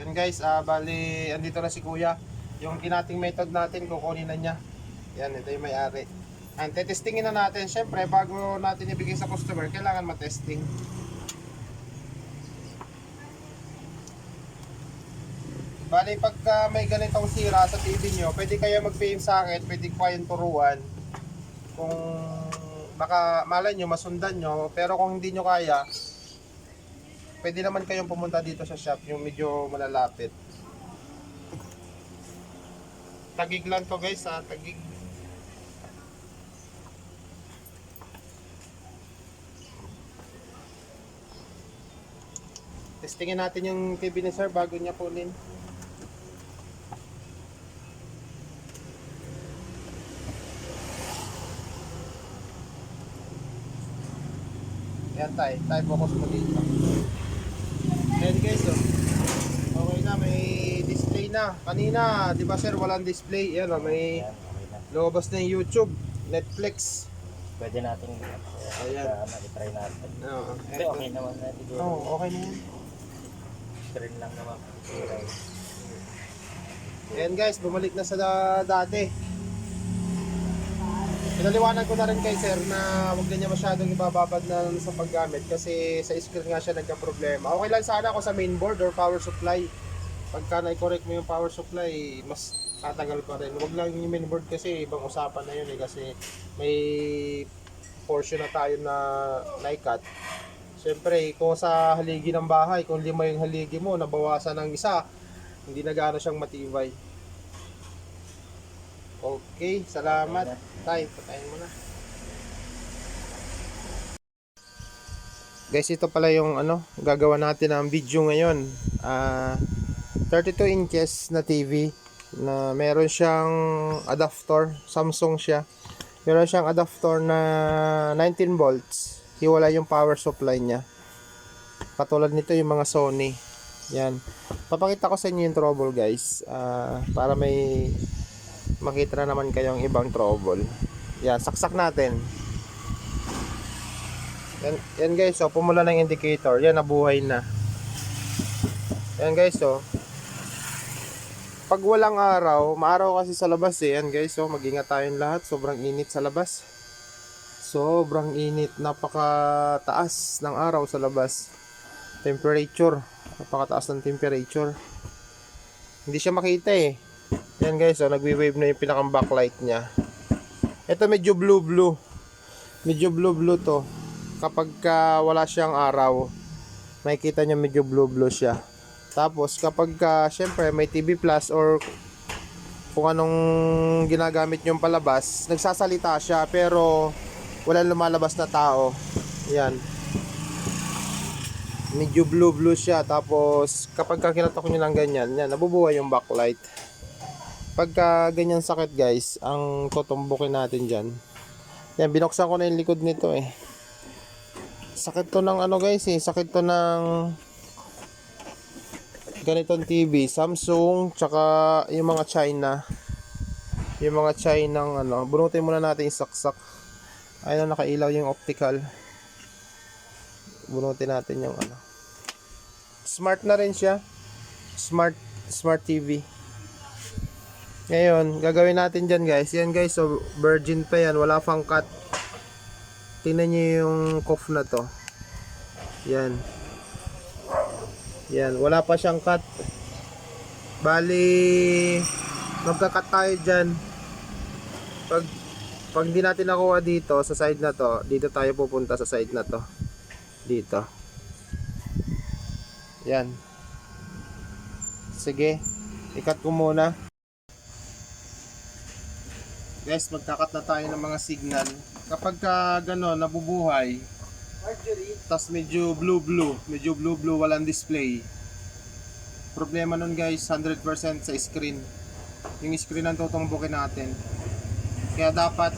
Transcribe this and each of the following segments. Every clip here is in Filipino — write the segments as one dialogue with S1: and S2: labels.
S1: Yun guys, bali, andito na si kuya. Yung kinating method natin, kukunin na niya. Yan, ito yung may-ari. And tetestingin na natin. Siyempre, bago natin ibigay sa customer, kailangan matesting. Bali, pagka may ganitong sira sa TV nyo, pwede kayo mag-PM sa akin, pwede ko kayong turuan. Kung baka malay nyo, masundan nyo. Pero kung hindi nyo kaya, pwede naman kayong pumunta dito sa shop, yung medyo malalapit. Tagig lang to guys, tagig. Testingin natin yung TV ni sir bago niya kunin. Yan tayo focus mo dito. Ayan guys, okay na, may display na. Kanina, di ba sir, walang display. Yan may
S2: Ayan, okay na.
S1: lumabas na yung YouTube, Netflix.
S2: Pwede natin
S1: Ayan.
S2: i-try natin.
S1: Oo,
S2: Hindi, okay naman na siguro.
S1: Oo, okay na yan.
S2: Screen lang naman.
S1: Ayan guys, bumalik na sa dati. Pinaliwanag ko na rin kay sir na huwag na niya masyadong ibababad na sa paggamit kasi sa screen nga siya nagka-problema. Okay lang sana ako sa mainboard or power supply. Pagka na-correct mo yung power supply, mas tatagal pa rin. Huwag lang yung mainboard kasi ibang usapan na yun kasi may portion na tayo na naikat. Siyempre, kung sa haligi ng bahay, kung 5 yung haligi mo, nabawasan ng isa, hindi na gaano siyang matibay. Okay, salamat. Tay, patayin mo na. Guys, ito pala yung gagawa natin ng video ngayon. 32 inches na TV na meron siyang adapter, Samsung siya. Meron siyang adapter na 19 volts. Hiwala yung power supply niya. Katulad nito yung mga Sony. Yan. Papakita ko sa inyo yung trouble guys. Para may makita na naman kayong ibang trouble. Yan, saksak natin. Yan guys, pumula ng indicator. Yan, nabuhay na. Yan guys, pag walang araw, maaraw kasi sa labas yan guys, mag-ingat tayong lahat. Sobrang init sa labas. Sobrang init, napakataas ng araw sa labas. Temperature, napakataas ng temperature. Hindi siya makita eh. Yan guys, nagwi-wave na yung pinakang backlight niya. Ito medyo blue-blue. Medyo blue-blue to. Kapag wala siyang araw, makikita niyo medyo blue-blue siya. Tapos kapag syempre may TV Plus or kung anong ginagamit niyong palabas, nagsasalita siya pero walang lumalabas na tao. Yan. Medyo blue-blue siya. Tapos kapag kinatok niyo ng ganyan, yan, nabubuhay yung backlight. Pagka ganyan sakit guys, ang tutumbukin natin dyan. Yan, binuksan ko na yung likod nito eh. Sakit to ng guys eh. Sakit to ng ganitong TV. Samsung, tsaka yung mga China. Yung mga China ng bunutin muna natin yung saksak. Ayun, nakailaw yung optical. Bunutin natin yung Smart na rin siya. Smart TV. Ngayon, gagawin natin dyan guys. Yan guys, virgin pa yan. Wala pang cut. Tingnan nyo yung cuff na to. Yan. Yan, wala pa siyang cut. Bali, magka-cut tayo dyan. Pag di natin nakuha dito, sa side na to, dito tayo pupunta sa side na to. Dito. Yan. Sige, ikat ko muna. Guys, magkakat na tayo ng mga signal. Kapag gano'n, nabubuhay, tas medyo blue-blue, walang display. Problema nun guys, 100% sa screen. Yung screen ang tutumbukin natin. Kaya dapat,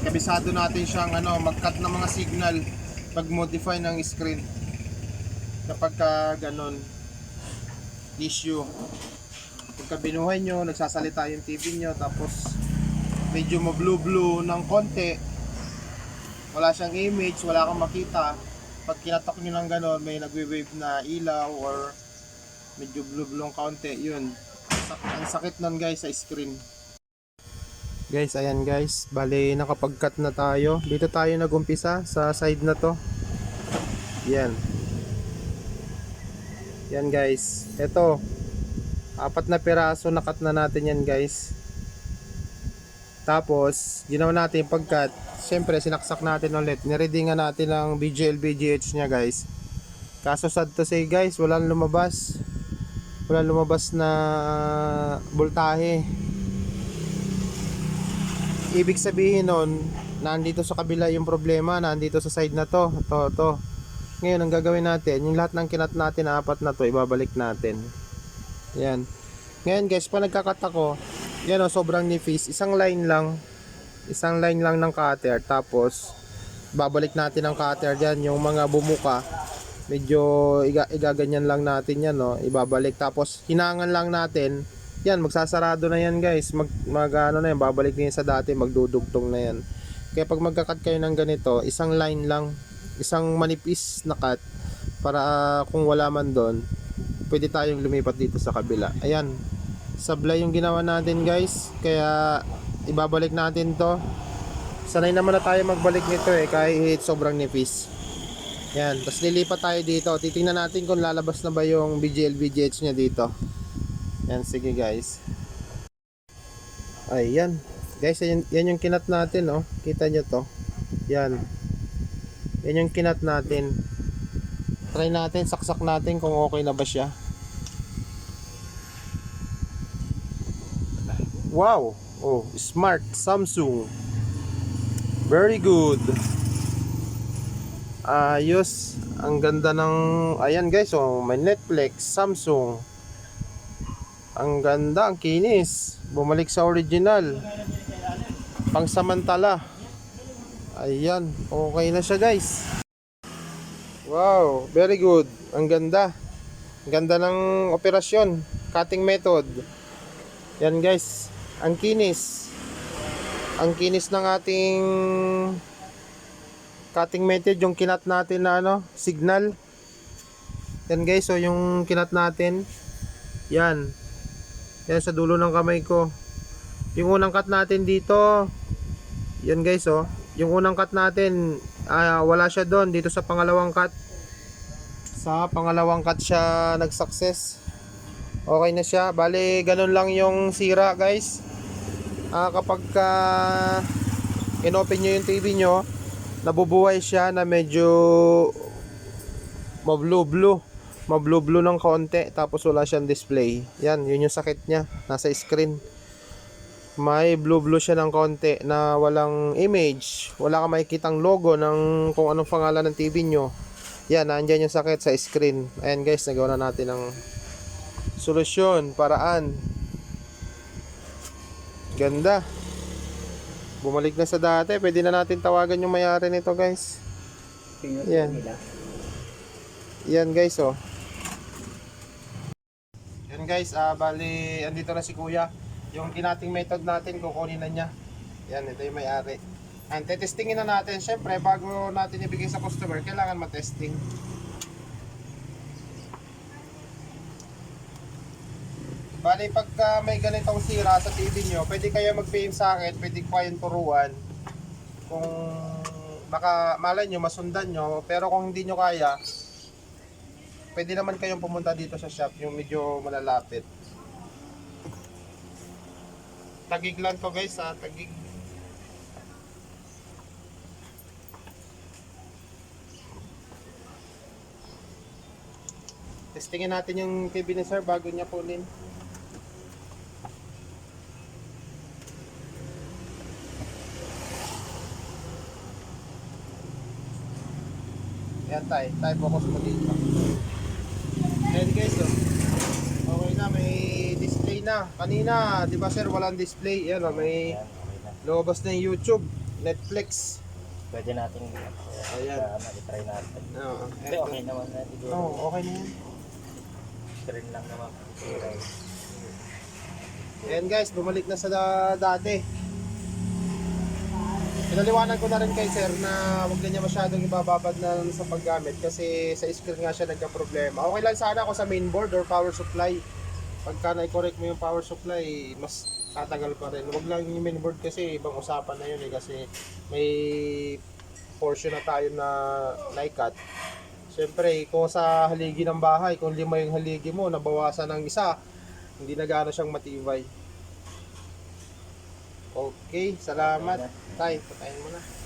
S1: kabisado natin siyang mag-cut ng mga signal, pag-modify ng screen. Kapag gano'n, issue. Pagka binuhay nyo, nagsasalita yung TV nyo, tapos medyo ma-blue ng konti, wala siyang image, wala kang makita. Pag kinatok nyo ng gano'n, may nagwe-wave na ilaw or Medyo blue-blue ang kaunti. Yun. Ang sakit nun guys sa screen. Guys, ayan guys. Bali, nakapag-cut na tayo. Dito tayo nagumpisa sa side na to. Yan. Yan guys. Ito. 4 na piraso na cut na natin yan guys. Tapos, ginawa natin yung pag-cut. Siyempre, sinaksak natin ulit. Niready nga natin ang BGL BGH niya guys. Kaso sad to say guys, walang lumabas. Walang lumabas na voltahe. Ibig sabihin nun, nandito sa kabila yung problema, nandito sa side na to. To. Ngayon, ang gagawin natin, yung lahat ng kinat natin, 4 na to, ibabalik natin. Yan. Ngayon guys, pa nagkakat ako, yan o, sobrang nipis. Isang line lang ng cutter. Tapos, babalik natin ang cutter dyan. Yung mga bumuka, medyo igaganyan lang natin yan, no? Ibabalik. Tapos, hinangan lang natin. Yan, magsasarado na yan guys. Ano na yan, babalik din sa dati, magdudugtong na yan. Kaya pag magkakat kayo ng ganito, isang line lang, isang manipis na cut, para kung wala man doon, pwede tayong lumipat dito sa kabila. Ayan, sablay yung ginawa natin guys. Kaya ibabalik natin to. Sanay naman na tayo magbalik nito kahit sobrang nipis. Yan, tapos lilipat tayo dito. Titingnan natin kung lalabas na ba yung BGL BGH nya dito. Yan, sige guys. Ayan guys, yan yung kinat natin, oh. Kita nyo to. Yan yung kinat natin. Try natin, saksak natin kung okay na ba siya. Wow! Oh, smart Samsung. Very good. Ayos. Ang ganda ng... Ayan guys, oh, may Netflix, Samsung. Ang ganda, ang kinis. Bumalik sa original. Pangsamantala. Ayan, okay na siya guys. Wow, very good. Ang ganda. Ang ganda ng operasyon. Cutting method. Yan guys. Ang kinis. Ang kinis ng ating cutting method. Yung kinat natin na signal. Yan guys, so yung kinat natin. Yan. Yan sa dulo ng kamay ko. Yung unang cut natin dito. Yan guys, oh. Yung unang cut natin, wala siya doon. Dito sa pangalawang cut. Sa pangalawang cut siya nag-success. Okay na siya. Bale, ganun lang yung sira guys. Kapag inopen nyo yung TV nyo, nabubuhay siya na medyo mablue-blue ng konti. Tapos wala siyang display. Yan, yun yung sakit niya. Nasa screen. May blue siya ng konti na walang image. Wala ka makikitang logo ng kung anong pangalan ng TV nyo. Yan, nandyan yung sakit sa screen. Ayan guys, nagawa na natin ng solusyon, paraan. Ganda. Bumalik na sa dati. Pwede na natin tawagan yung may-ari nito guys. Yan. Yan guys, oh. Yan guys, bali, andito na si kuya. Yung kinating method natin, kukunin na niya. Yan, ito yung may-ari. And tetestingin na natin. Syempre, bago natin ibigay sa customer, kailangan matesting. Bali, pagka may ganitong sira sa TV nyo, pwede kayo mag-PM sa akin, pwede ko kayong turuan. Kung baka malay nyo, masundan nyo. Pero kung hindi nyo kaya, pwede naman kayong pumunta dito sa shop, yung medyo malalapit. Tagig lang to guys, Tagig. Testingin natin yung TV ni sir bago niya kunin. Yan tayo focus mo dito. Ayan guys, oh. Okay na, may display na. Kanina, di ba sir, walang display. Yan, may
S2: Ayan, okay na.
S1: lumabas na yung YouTube, Netflix.
S2: Pwede natin
S1: Ayan.
S2: i-try natin.
S1: Oo,
S2: Hindi, okay naman na siguro.
S1: Oo, okay na yan.
S2: Screen lang naman. Sira.
S1: Ayan guys, bumalik na sa dati. Pinaliwanag ko na rin kay sir na huwag na niya masyadong ibababad na sa paggamit kasi sa screen nga siya nagka-problema. Okay lang sana ako sa mainboard or power supply. Pagka na-correct mo yung power supply, mas tatagal pa rin. Huwag lang yung mainboard kasi ibang usapan na yun eh kasi may portion na tayo na naikat. Siyempre, kung sa haligi ng bahay, kung 5 yung haligi mo, nabawasan ng isa, hindi na gaano siyang matibay. Okay, salamat. Tay, patayin mo na.